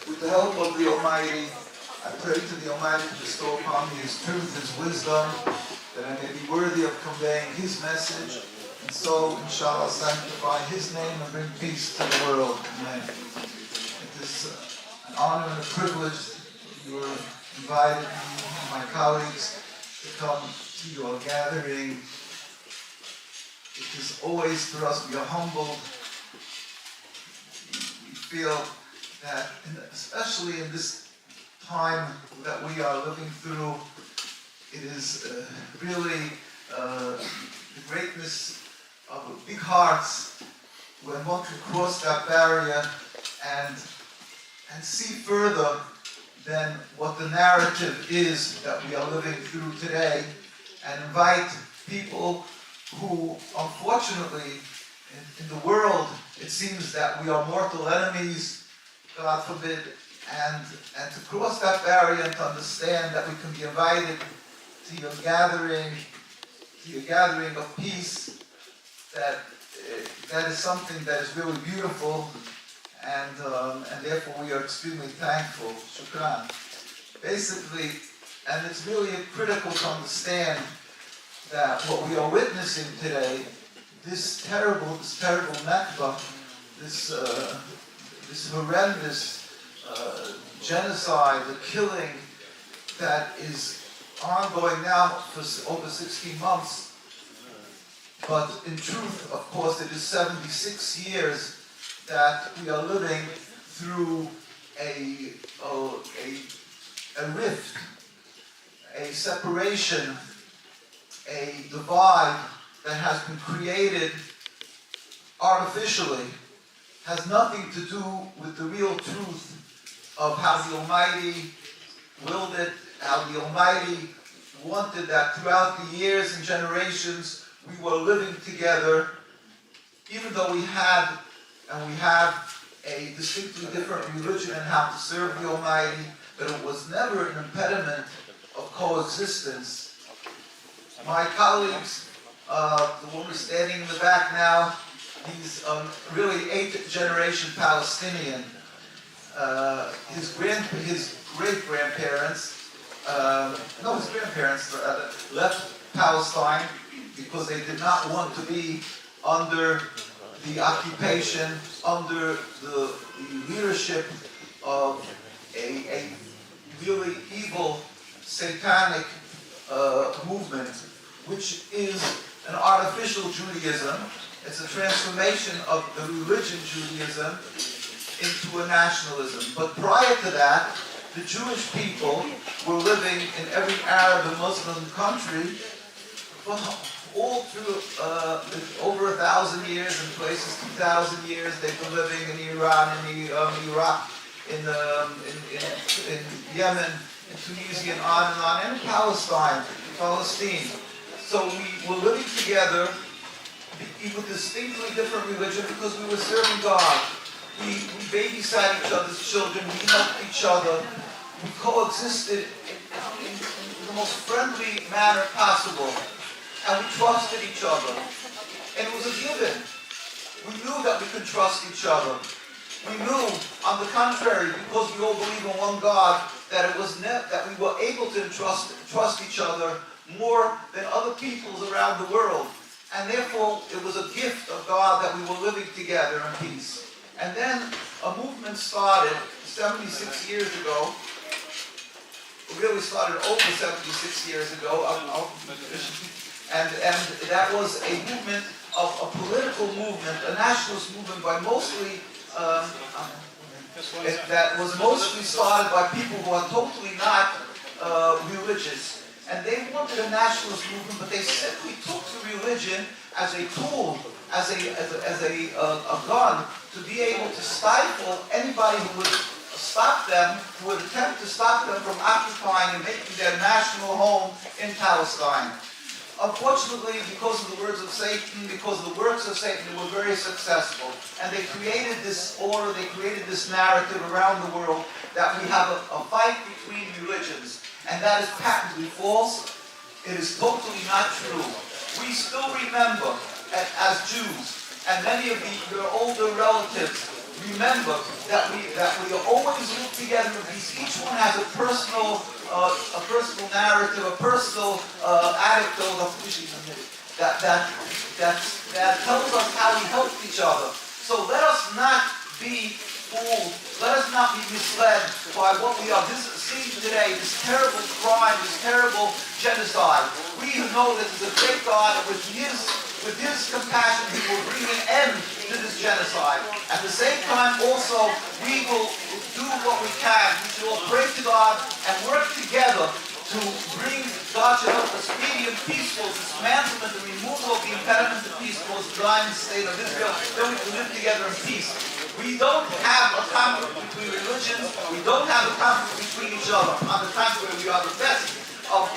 With the help of the Almighty, I pray to the Almighty to bestow upon me His truth, His wisdom, that I may be worthy of conveying His message, and so, inshallah, sanctify His name and bring peace to the world. Amen. It is an honor and a privilege that you were invited, me and my colleagues, to come to your gathering. It is always for us, we are humbled. We feel that, especially in this time that we are living through, it is really the greatness of big hearts when one can cross that barrier and see further than what the narrative is that we are living through today, and invite people who, unfortunately, in the world, it seems that we are mortal enemies, God forbid, and to cross that barrier and to understand that we can be invited to your gathering of peace, that is something that is really beautiful, and therefore we are extremely thankful. Shukran. Basically, and it's really critical to understand that what we are witnessing today, this terrible Ma'debah, this horrendous genocide, the killing that is ongoing now for over 16 months. But in truth, of course, it is 76 years that we are living through a rift, a separation, a divide that has been created artificially, has nothing to do with the real truth of how the Almighty willed it, how the Almighty wanted that throughout the years and generations we were living together, even though we had and we have a distinctly different religion and how to serve the Almighty, but it was never an impediment of coexistence. My colleagues, the woman standing in the back now, he's really 8th generation Palestinian. His great-grandparents, his grandparents left Palestine because they did not want to be under the occupation, under the leadership of a really evil, satanic movement, which is an artificial Judaism. It's a transformation of the religion Judaism into a nationalism. But prior to that, the Jewish people were living in every Arab and Muslim country for all through over 1,000 years, in places 2,000 years. They've been living in Iran, in Iraq, in Yemen, in Tunisia, and in Palestine, Palestine. So we were living together with distinctly different religion because we were serving God. We babysat each other's children, we helped each other, we coexisted in the most friendly manner possible, and we trusted each other. And it was a given. We knew that we could trust each other. We knew, on the contrary, because we all believe in one God, that it was that we were able to trust each other more than other peoples around the world. And therefore, it was a gift of God that we were living together in peace. And then a movement started 76 years ago. It really started over 76 years ago. And that was a movement, a political movement, a nationalist movement by mostly, that was mostly started by people who are totally not religious. And they wanted a nationalist movement, but they simply took the religion as a tool, as a gun, to be able to stifle anybody who would stop them, who would attempt to stop them from occupying and making their national home in Palestine. Unfortunately, because of the words of Satan, because of the works of Satan, they were very successful. And they created this order, they created this narrative around the world that we have a fight between religions. And that is patently false. It is totally not true. We still remember, as Jews, and many of your older relatives remember that we always live together in peace. Each one has a personal narrative, a personal anecdote of that tells us how we help each other. So let us not be fooled. Let us not be misled by what we are seeing today, this terrible crime, this terrible genocide. We know that there's a great God, and with His compassion, He will bring an end to this genocide. At the same time, also, we will do what we can. We should all pray to God and work together to bring God to help us speedy and peaceful dismantlement and removal of the impediment to peace for the Zion state of Israel, then we can live together in peace. We don't have a conflict between religions. We don't have a conflict between each other. On the contrary, we are the best of